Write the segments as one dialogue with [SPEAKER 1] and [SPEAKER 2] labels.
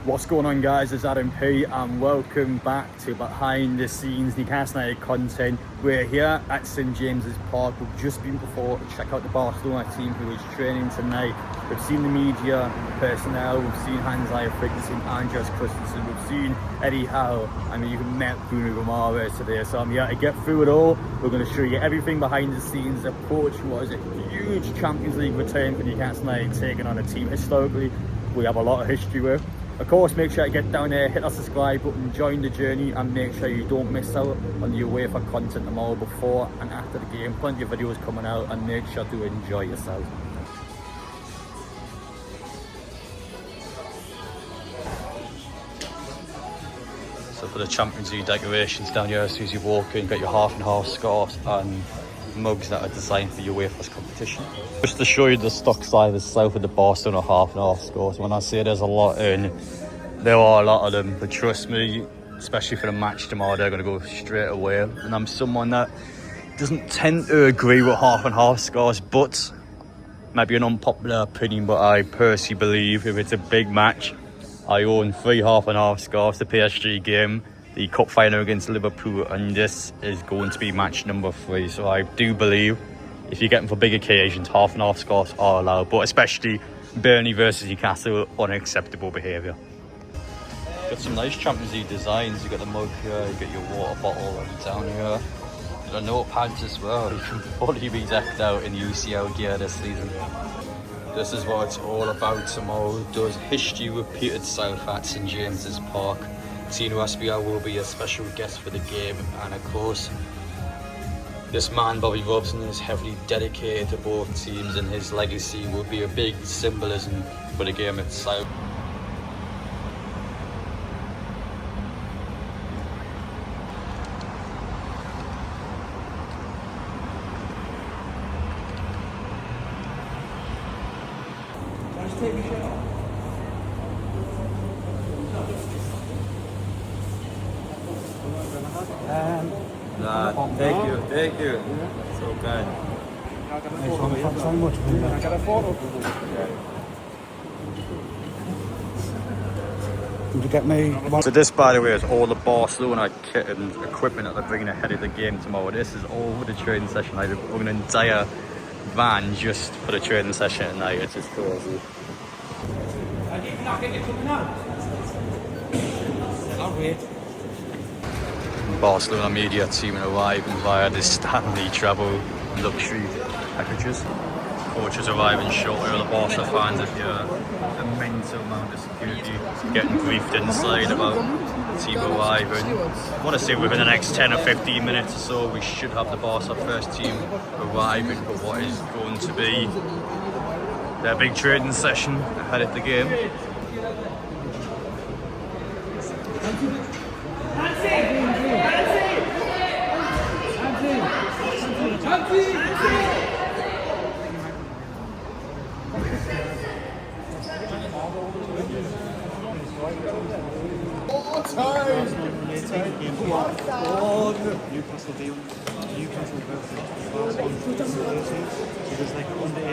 [SPEAKER 1] What's going on, guys? It's Adam P and welcome back to behind the scenes Newcastle United content. We're here at St James's Park. We've just been before to check out the Barcelona team who is training tonight. We've seen the media personnel, we've seen Hans-Layer Frick, we've seen Andreas Christensen, we've seen Eddie Howe, and we even met Bruno Guimaraes today. So I'm here to get through it all. We're going to show you everything behind the scenes. Approach was a huge Champions League return for Newcastle United, taking on a team historically we have a lot of history with. Of course, make sure to get down there, hit that subscribe button, join the journey, and make sure you don't miss out on the UEFA content tomorrow before and after the game. Plenty of videos coming out, and make sure to enjoy yourself. So for the Champions League decorations down here, as soon as you walk in, get your half and half scarves and mugs that are designed for UEFA's competition. Just to show you the stock size itself of the Barcelona half and half scores. When I say there's a lot in, there are a lot of them, but trust me, especially for the match tomorrow, they're going to go straight away. And I'm someone that doesn't tend to agree with half and half scores, but might be an unpopular opinion, but I personally believe if it's a big match, I own 3 half and half scarves. The PSG game, the cup final against Liverpool, and this is going to be match number 3. So I do believe if you're getting for big occasions, half and half scarves are allowed, but especially Burnley versus Newcastle, unacceptable behaviour. Got some nice Champions League designs. You got the mug here, you got your water bottle down here. The notepads as well. You can fully be decked out in UCL gear this season. This is what it's all about tomorrow. Does history repeat itself at St James's Park? Tino Aspial will be a special guest for the game, and of course this man Bobby Robson is heavily dedicated to both teams, and his legacy will be a big symbolism for the game itself. Thank you. So kind.
[SPEAKER 2] Thanks so much. I got a photo. Did you get me?
[SPEAKER 1] So this, by the way, is all the Barcelona kit and equipment that they're bringing ahead of the game tomorrow. This is all for the training session. Like, we're an entire van just for the training session tonight. It's just crazy. Barcelona media team arriving via the Stanley Travel luxury packages. Coaches arriving shortly. All the Barca fans are here. Immense amount of security getting briefed inside about the team arriving. I want to say within the next 10 or 15 minutes or so we should have the Barca first team arriving for what is going to be their big training session ahead of the game.
[SPEAKER 2] Newcastle versus Barcelona. So there's like under 18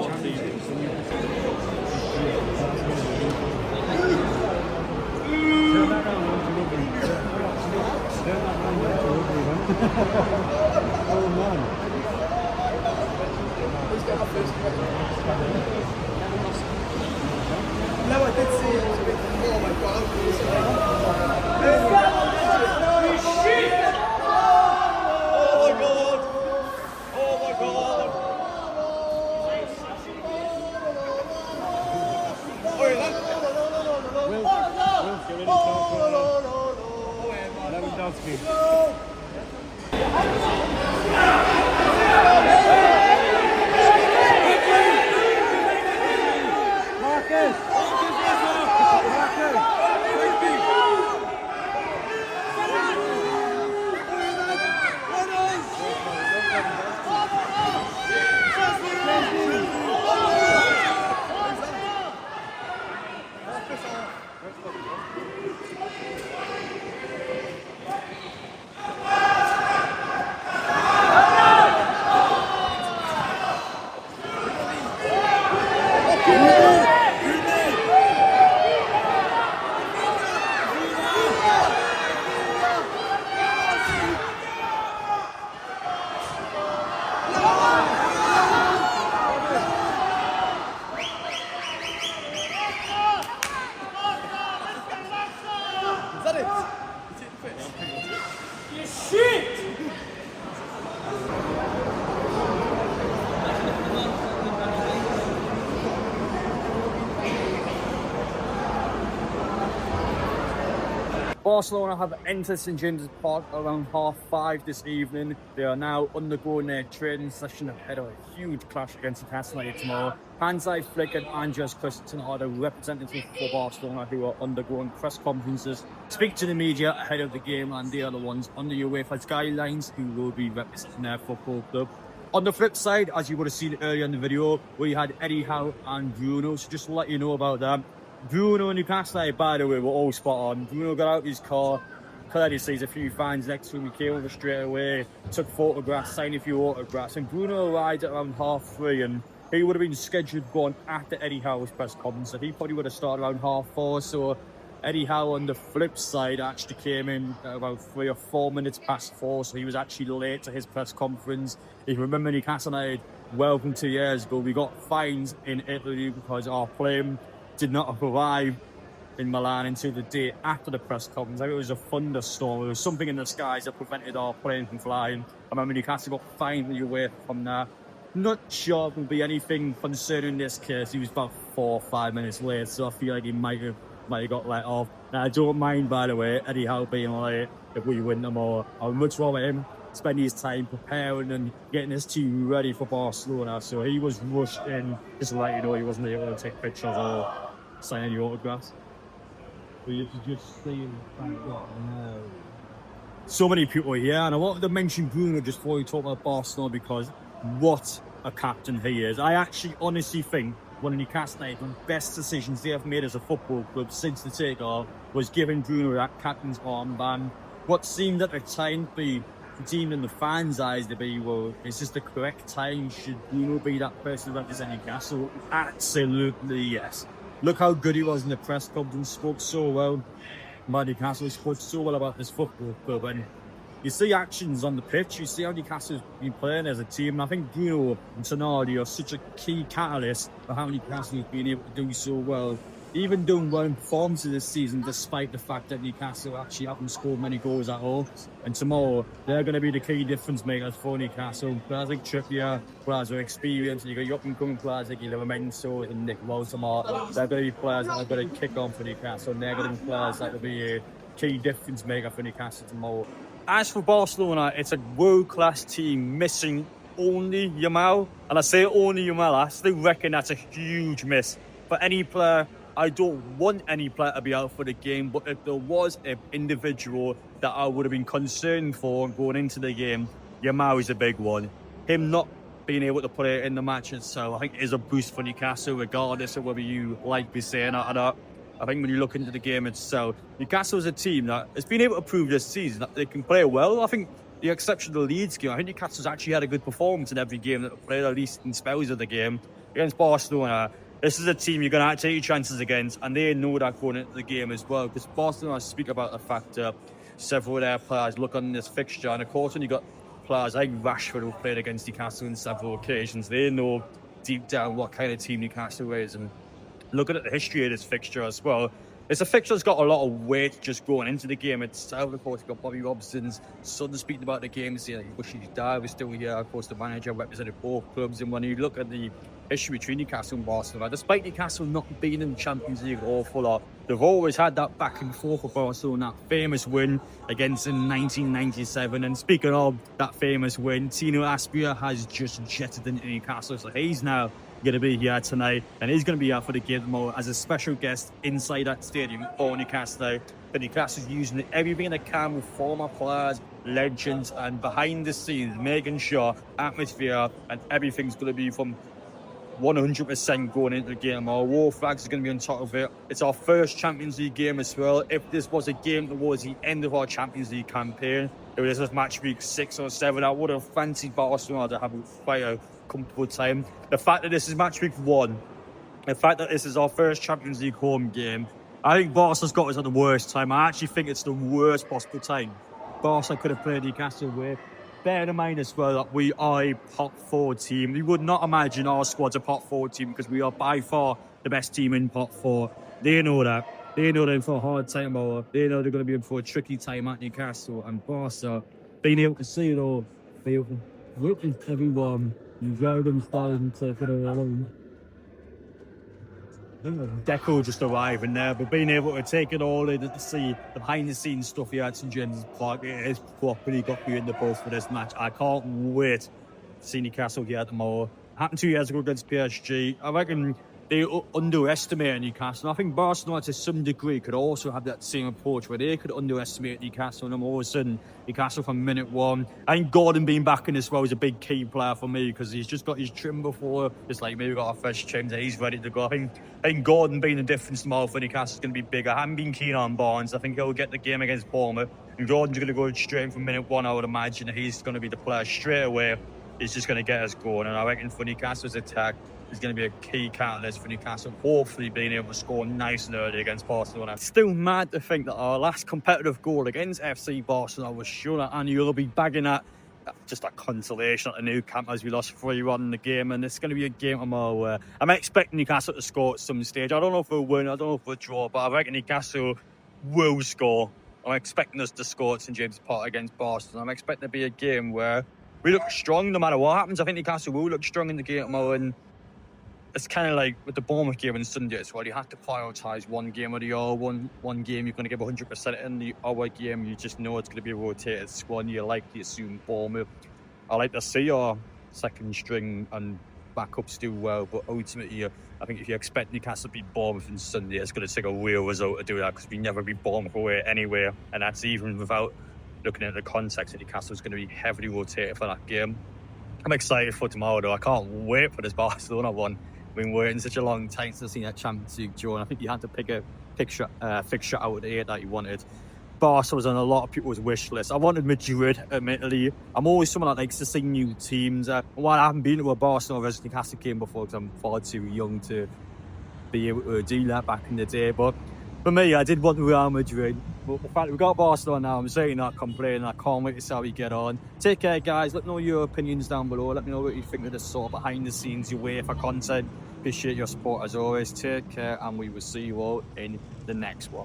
[SPEAKER 2] championships in Newcastle. Turn that round to rugby. Turn that round to rugby. Oh man.
[SPEAKER 3] No, I did see it. It was a bit. Oh my god.
[SPEAKER 1] Barcelona have entered St James's Park around 5:30 this evening. They are now undergoing their training session ahead of a huge clash against Newcastle United tomorrow. Hansi Flick and Andreas Christensen are the representatives for Barcelona who are undergoing press conferences, speak to the media ahead of the game, and they are the ones on the UEFA's guidelines who will be representing their football club. On the flip side, as you would have seen earlier in the video, we had Eddie Howe and Bruno, so just to let you know about that. Bruno and Newcastle United, by the way, were all spot on. Bruno got out of his car, clearly sees a few fans next to him, he came over straight away, took photographs, signed a few autographs, and Bruno arrived at around 3:30, and he would have been scheduled going after Eddie Howe's press conference, so he probably would have started around 4:30, so Eddie Howe on the flip side actually came in at about 3 or 4 minutes past 4, so he was actually late to his press conference. If you remember, Newcastle United, well from 2 years ago, we got fines in Italy because our plane did not arrive in Milan until the day after the press conference. I think it was a thunderstorm. There was something in the skies that prevented our plane from flying. I remember Newcastle got fined away from that. Not sure if there'll be anything concerning in this case. He was about 4 or 5 minutes late, so I feel like he might have got let off. Now, I don't mind, by the way, Eddie Howe being late if we win tomorrow. I would much rather him spend his time preparing and getting his team ready for Barcelona. So he was rushed in, just to let you know he wasn't able to take pictures or sign any autographs. But you could just see him now. So many people here, and I wanted to mention Bruno just before we talk about Barcelona because what a captain he is. I actually honestly think one of Newcastle United's best decisions they have made as a football club since the takeoff was giving Bruno that captain's armband. What seemed at the time to be deemed in the fans' eyes to be, well, is this the correct time? Should Bruno be that person representing Newcastle? Absolutely yes. Look how good he was in the press conference, spoke so well. Newcastle spoke so well about this football club, and you see actions on the pitch, you see how Newcastle's been playing as a team, and I think Bruno and Tonali are such a key catalyst for how Newcastle has been able to do so well. Even doing well in performances this season, despite the fact that Newcastle actually haven't scored many goals at all. And tomorrow, they're going to be the key difference makers for Newcastle. Players like Trippier, players with experience, and you've got your up-and-coming players like Livermento and Nick Woutema. They're going to be players that are going to kick on for Newcastle, and they're going to be players that will be a key difference maker for Newcastle tomorrow. As for Barcelona, it's a world-class team missing only Yamal. And I say only Yamal, I still reckon that's a huge miss for any player. I don't want any player to be out for the game, but if there was an individual that I would have been concerned for going into the game, Yamal is a big one. Him not being able to play in the match itself, I think, is a boost for Newcastle, regardless of whether you like me saying that or not. I think when you look into the game itself, Newcastle is a team that has been able to prove this season that they can play well. I think the exception of the Leeds game, I think Newcastle's actually had a good performance in every game that they played, at least in spells of the game. Against Barcelona, this is a team you're going to have to take your chances against, and they know that going into the game as well, because Barcelona speak about the fact that several of their players look on this fixture, and of course when you've got players like Rashford who played against Newcastle on several occasions, they know deep down what kind of team Newcastle is. And looking at the history of this fixture as well, it's a fixture that's got a lot of weight just going into the game itself. Of course, you've got Bobby Robson's son speaking about the game, saying that he wishes his dad was still here. Of course, the manager represented both clubs. And when you look at the issue between Newcastle and Barcelona, despite Newcastle not being in the Champions League an awful lot, they've always had that back and forth with Barcelona, that famous win against in 1997. And speaking of that famous win, Tino Aspia has just jetted into Newcastle, so he's now going to be here tonight, and he's going to be out for the game tomorrow as a special guest inside that stadium for Newcastle. But Newcastle's using everything they can with former players, legends, and behind the scenes, making sure atmosphere and everything's going to be from 100% going into the game. Our war flags is going to be on top of it. It's our first Champions League game as well. If this was a game towards the end of our Champions League campaign, if this was match week 6 or 7, I would have fancied Barcelona to have quite a comfortable time. The fact that this is match week 1, the fact that this is our first Champions League home game, I think Barca's got us at the worst time. I actually think it's the worst possible time Barca could have played Newcastle with. Bear in mind as well that we are a top 4 team. You would not imagine our squad's a top 4 team because we are by far the best team in top 4. They know that. They know they're in for a hard time, or they know they're going to be in for a tricky time at Newcastle. And Barca, being able to see it all, feel looking everyone, you go them starting to put it alone.
[SPEAKER 2] Deco just arriving there, but being able to take it all in to see the behind the scenes stuff here at St James's Park, it has properly got me in the buzz for this match. I can't wait to see Newcastle here tomorrow. Happened 2 years ago against PSG. I reckon they underestimate Newcastle. I think Barcelona to some degree could also have that same approach where they could underestimate Newcastle, and then all of a sudden Newcastle from minute one. I think Gordon being back in this role is a big key player for me because he's just got his trim before. Just like me, we've got our fresh trims and he's ready to go. I think Gordon being a difference tomorrow for Newcastle is going to be bigger. I haven't been keen on Barnes. I think he'll get the game against Bournemouth. And Gordon's going to go straight from minute one, I would imagine. He's going to be the player straight away. He's just going to get us going. And I reckon for Newcastle's attack, is going to be a key catalyst for Newcastle, hopefully being able to score nice and early against Barcelona. Still mad to think that our last competitive goal against FC Barcelona was sure that Annie will be bagging that. Just a consolation at the Nou Camp as we lost 3-1 in the game, and it's going to be a game tomorrow where I'm expecting Newcastle to score at some stage. I don't know if we'll win, I don't know if we'll draw, but I reckon Newcastle will score. I'm expecting us to score at St James's Park against Barcelona. I'm expecting it to be a game where we look strong no matter what happens. I think Newcastle will look strong in the game tomorrow, and it's kind of like with the Bournemouth game on Sunday as well. You have to prioritise one game or the other. One game you're going to give 100% in, the other game you just know it's going to be a rotated squad. You likely assume Bournemouth. I like to see our second string and backups do well, but ultimately I think if you expect Newcastle to beat Bournemouth on Sunday, it's going to take a real result to do that because we never beat Bournemouth away anywhere, and that's even without looking at the context that Newcastle's going to be heavily rotated for that game. I'm excited for tomorrow though. I can't wait for this Barcelona one. Been waiting such a long time to see that Champions League draw, and I think you had to pick a fixture out of the 8 that you wanted. Barca was on a lot of people's wish list. I wanted Madrid, admittedly. I'm always someone that likes to see new teams. While I haven't been to a Barcelona versus Newcastle game before because I'm far too young to be able to do that back in the day, but for me, I did want Real Madrid. But the fact that we got Barcelona now, I'm certainly not complaining. I can't wait to see how we get on. Take care, guys. Let me know your opinions down below. Let me know what you think of this sort of behind the scenes, your way for content. Appreciate your support as always. Take care, and we will see you all in the next one.